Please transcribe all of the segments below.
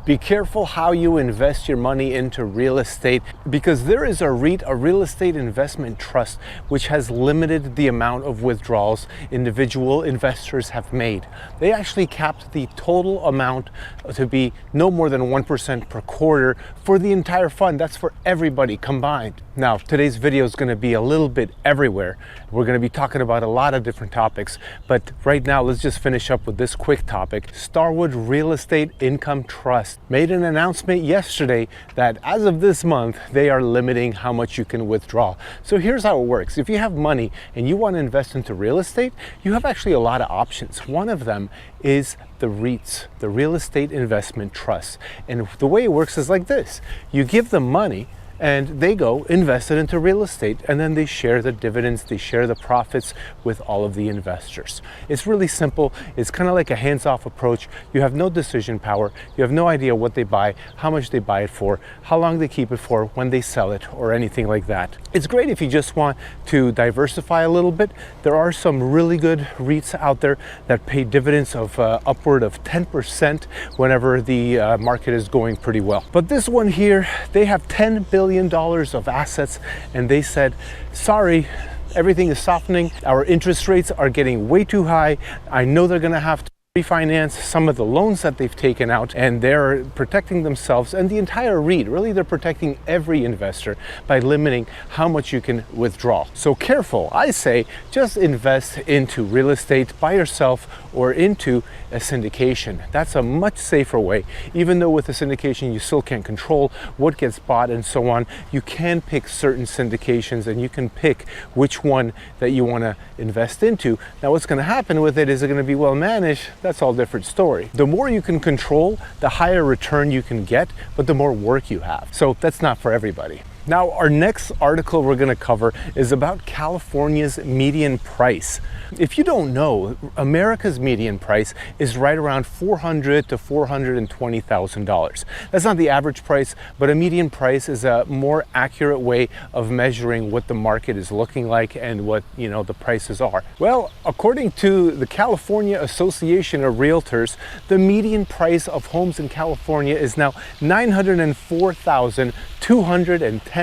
Be careful how you invest your money into real estate, because there is a REIT, a real estate investment trust, which has limited the amount of withdrawals individual investors have made. They actually capped the total amount to be no more than 1% per quarter for the entire fund. That's for everybody combined. Now, today's video is going to be a little bit everywhere. We're going to be talking about a lot of different topics, but right now let's just finish up with this quick topic. Starwood Real Estate Income Trust made an announcement yesterday that as of this month, they are limiting how much you can withdraw. So here's how it works. If you have money and you want to invest into real estate, you have actually a lot of options. One of them is the REITs, the Real Estate Investment Trust. And the way it works is like this. You give them money and they go invest it into real estate, and then they share the dividends, they share the profits with all of the investors. It's really simple. It's kind of like a hands-off approach. You have no decision power. You have no idea what they buy, how much they buy it for, how long they keep it for, when they sell it, or anything like that. It's great if you just want to diversify a little bit. There are some really good REITs out there that pay dividends of upward of 10% whenever the market is going pretty well. But this one here, they have $10 billion of assets, and they said, sorry, everything is softening. Our interest rates are getting way too high. I know they're going to have to refinance some of the loans that they've taken out, and they're protecting themselves and the entire REIT. Really, they're protecting every investor by limiting how much you can withdraw. So careful. I say just invest into real estate by yourself or into a syndication. That's a much safer way. Even though with a syndication you still can't control what gets bought and so on, you can pick certain syndications and you can pick which one that you want to invest into. Now, what's going to happen with it? Is it going to be well managed? That's all different story. The more you can control, the higher return you can get, but the more work you have. So that's not for everybody. Now, our next article we're going to cover is about California's median price. If you don't know, America's median price is right around $400,000 to $420,000. That's not the average price, but a median price is a more accurate way of measuring what the market is looking like and what, the prices are. Well, according to the California Association of Realtors, the median price of homes in California is now $904,210.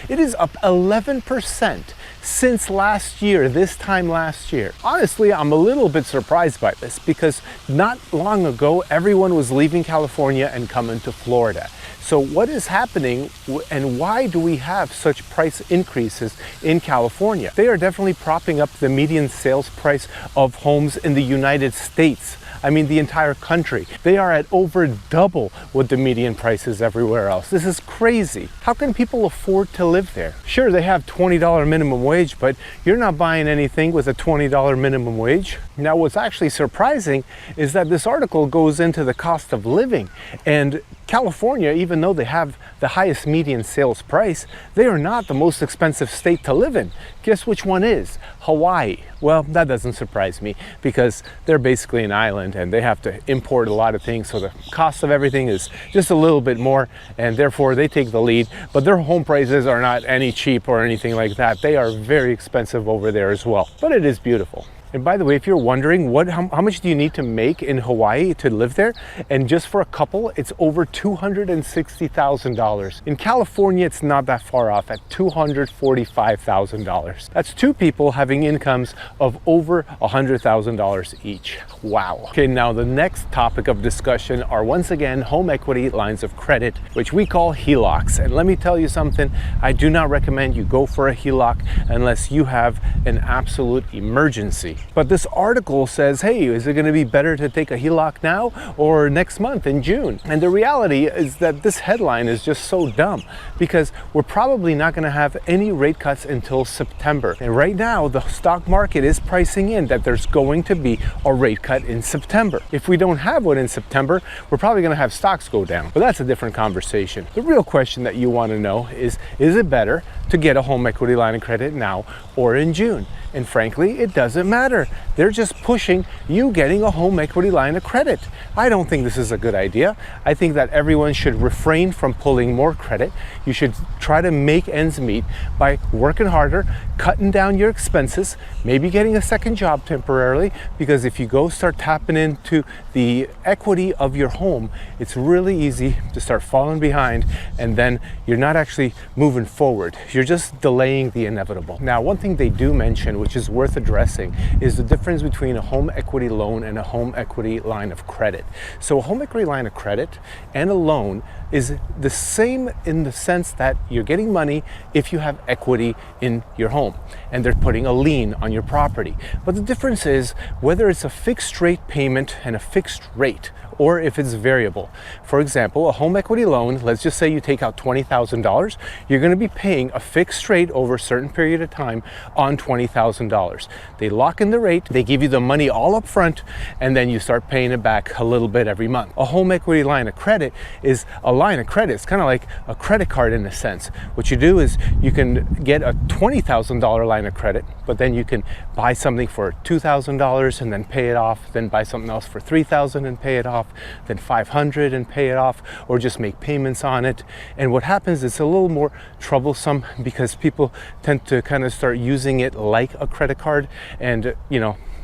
It is up 11% since last year, this time last year. Honestly, I'm a little bit surprised by this because not long ago, everyone was leaving California and coming to Florida. So what is happening and why do we have such price increases in California? They are definitely propping up the median sales price of homes in the United States. I mean, the entire country. They are at over double what the median price is everywhere else. This is crazy. How can people afford to live there? Sure, they have $20 minimum wage, but you're not buying anything with a $20 minimum wage. Now, what's actually surprising is that this article goes into the cost of living. And California, even though they have the highest median sales price, they are not the most expensive state to live in. Guess which one is? Hawaii. Well, that doesn't surprise me because they're basically an island and they have to import a lot of things, so the cost of everything is just a little bit more, and therefore they take the lead. But their home prices are not any cheap or anything like that. They are very expensive over there as well, but it is beautiful. And by the way, if you're wondering how much do you need to make in Hawaii to live there, and just for a couple, it's over $260,000. In California, it's not that far off at $245,000. That's two people having incomes of over $100,000 each. Wow. Okay, now the next topic of discussion are once again home equity lines of credit, which we call HELOCs. And let me tell you something, I do not recommend you go for a HELOC unless you have an absolute emergency. But this article says, hey, is it going to be better to take a HELOC now or next month in June? And the reality is that this headline is just so dumb because we're probably not going to have any rate cuts until September. And right now, the stock market is pricing in that there's going to be a rate cut in September. If we don't have one in September, we're probably going to have stocks go down. But that's a different conversation. The real question that you want to know is it better to get a home equity line of credit now or in June? And frankly, it doesn't matter. They're just pushing you getting a home equity line of credit. I don't think this is a good idea. I think that everyone should refrain from pulling more credit. You should try to make ends meet by working harder, cutting down your expenses, maybe getting a second job temporarily, because if you go start tapping into the equity of your home, it's really easy to start falling behind, and then you're not actually moving forward. You're just delaying the inevitable. Now, one thing they do mention, which is worth addressing, is the difference between a home equity loan and a home equity line of credit. So a home equity line of credit and a loan is the same in the sense that you're getting money if you have equity in your home and they're putting a lien on your property. But the difference is whether it's a fixed rate payment and a fixed rate, or if it's variable. For example, a home equity loan, let's just say you take out $20,000, you're going to be paying a fixed rate over a certain period of time on $20,000. They lock in the rate, they give you the money all up front, and then you start paying it back a little bit every month. A home equity line of credit is a line of credit. It's kind of like a credit card in a sense. What you do is you can get a $20,000 line of credit, but then you can buy something for $2,000 and then pay it off, then buy something else for $3,000 and pay it off, then $500 and pay it off, or just make payments on it. And what happens is it's a little more troublesome because people tend to kind of start using it like a credit card, and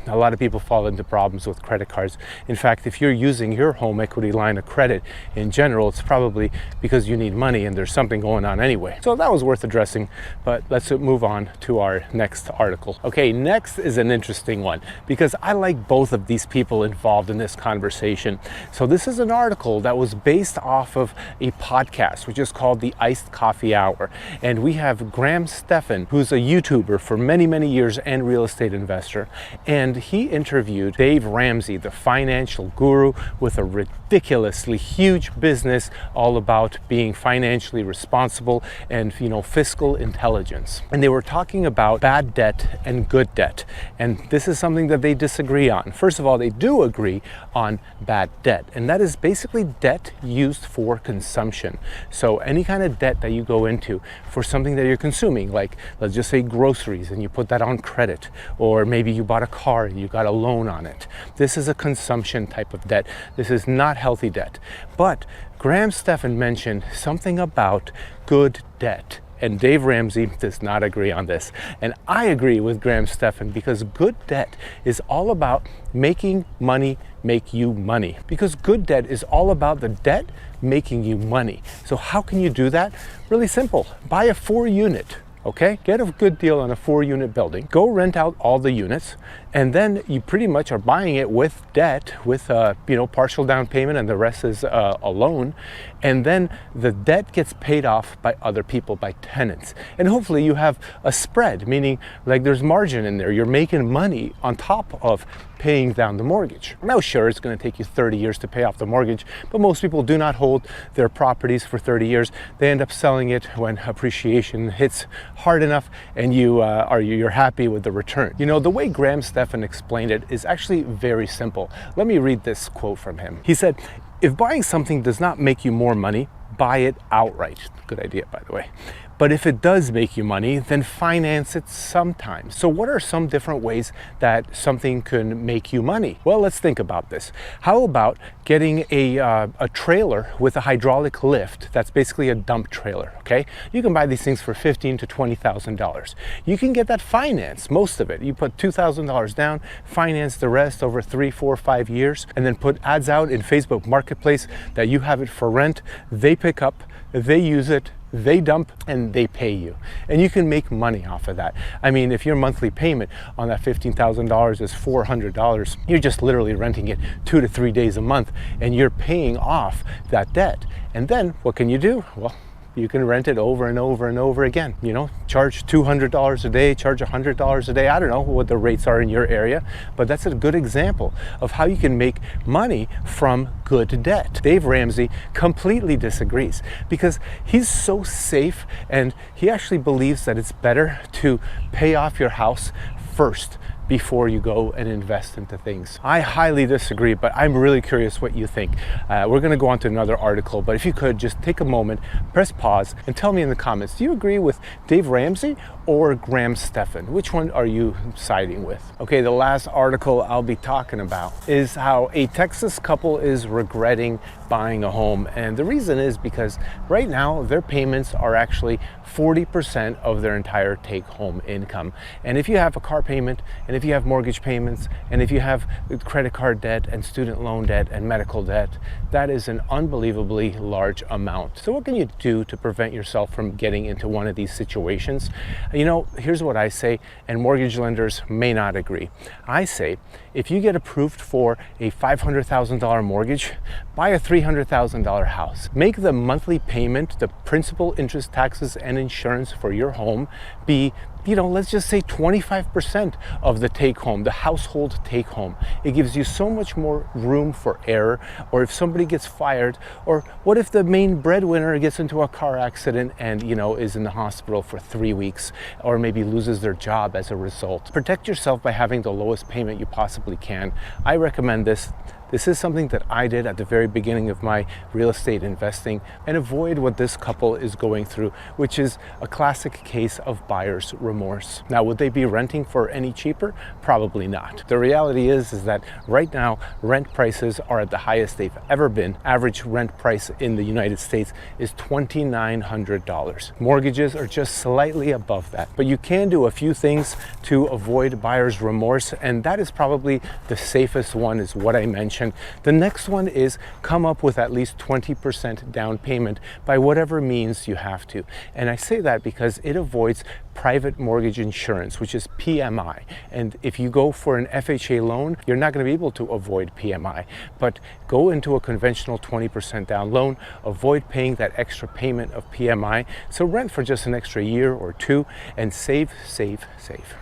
a lot of people fall into problems with credit cards. In fact, if you're using your home equity line of credit in general, it's probably because you need money and there's something going on anyway. So that was worth addressing, but let's move on to our next article. Okay, next is an interesting one because I like both of these people involved in this conversation. So this is an article that was based off of a podcast, which is called the Iced Coffee Hour. And we have Stephan, who's a YouTuber for many, many years and real estate investor. And he interviewed Dave Ramsey, the financial guru with a ridiculously huge business all about being financially responsible and fiscal intelligence. And they were talking about bad debt and good debt. And this is something that they disagree on. First of all, they do agree on bad debt, and that is basically debt used for consumption. So any kind of debt that you go into for something that you're consuming, like let's just say groceries, and you put that on credit, or maybe you bought a car and you got a loan on it. This is a consumption type of debt. This is not healthy debt. But Stephan mentioned something about good debt. And Dave Ramsey does not agree on this. And I agree with Stephan because good debt is all about making money make you money. Because good debt is all about the debt making you money. So how can you do that? Really simple. Buy a 4-unit. Okay, get a good deal on a 4-unit building, go rent out all the units, and then you pretty much are buying it with debt, with partial down payment, and the rest is a loan. And then the debt gets paid off by other people, by tenants. And hopefully you have a spread, meaning like there's margin in there. You're making money on top of paying down the mortgage. Now, sure, it's going to take you 30 years to pay off the mortgage, but most people do not hold their properties for 30 years. They end up selling it when appreciation hits hard enough and you're happy with the return. The way Stephan explained it is actually very simple. Let me read this quote from him. He said, "If buying something does not make you more money, buy it outright." Good idea, by the way. But if it does make you money, then finance it sometimes. So what are some different ways that something can make you money? Well, let's think about this. How about getting a trailer with a hydraulic lift? That's basically a dump trailer, okay? You can buy these things for $15,000 to $20,000. You can get that financed, most of it. You put $2,000 down, finance the rest over 3, 4, 5 years, and then put ads out in Facebook Marketplace that you have it for rent. They pick up, they use it, they dump, and they pay you. And you can make money off of that. I mean, if your monthly payment on that $15,000 is $400, you're just literally renting it 2 to 3 days a month, and you're paying off that debt. And then what can you do? Well, you can rent it over and over and over again. Charge $200 a day, charge $100 a day. I don't know what the rates are in your area, but that's a good example of how you can make money from good debt. Dave Ramsey completely disagrees because he's so safe, and he actually believes that it's better to pay off your house first before you go and invest into things. I highly disagree, but I'm really curious what you think. We're going to go on to another article, but if you could just take a moment, press pause, and tell me in the comments, do you agree with Dave Ramsey or Graham Stephan? Which one are you siding with? Okay, the last article I'll be talking about is how a Texas couple is regretting buying a home. And the reason is because right now their payments are actually 40% of their entire take-home income. And if you have a car payment, and if you have mortgage payments, and if you have credit card debt and student loan debt and medical debt, that is an unbelievably large amount. So what can you do to prevent yourself from getting into one of these situations? You know, here's what I say, and mortgage lenders may not agree. I say, if you get approved for a $500,000 mortgage, buy a $300,000 house. Make the monthly payment, the principal, interest, taxes, and insurance for your home be, you know, let's just say 25% of the take home, the household take home. It gives you so much more room for error. Or if somebody gets fired, or what if the main breadwinner gets into a car accident and, you know, is in the hospital for 3 weeks, or maybe loses their job as a result. Protect yourself by having the lowest payment you possibly can. I recommend this. This is something that I did at the very beginning of my real estate investing, and avoid what this couple is going through, which is a classic case of buyer's remorse. Now, would they be renting for any cheaper? Probably not. The reality is that right now, rent prices are at the highest they've ever been. Average rent price in the United States is $2,900. Mortgages are just slightly above that. But you can do a few things to avoid buyer's remorse, and that is probably the safest one, is what I mentioned. The next one is come up with at least 20% down payment by whatever means you have to. And I say that because it avoids private mortgage insurance, which is PMI. And if you go for an FHA loan, you're not going to be able to avoid PMI. But go into a conventional 20% down loan, avoid paying that extra payment of PMI. So rent for just an extra year or two and save, save, save.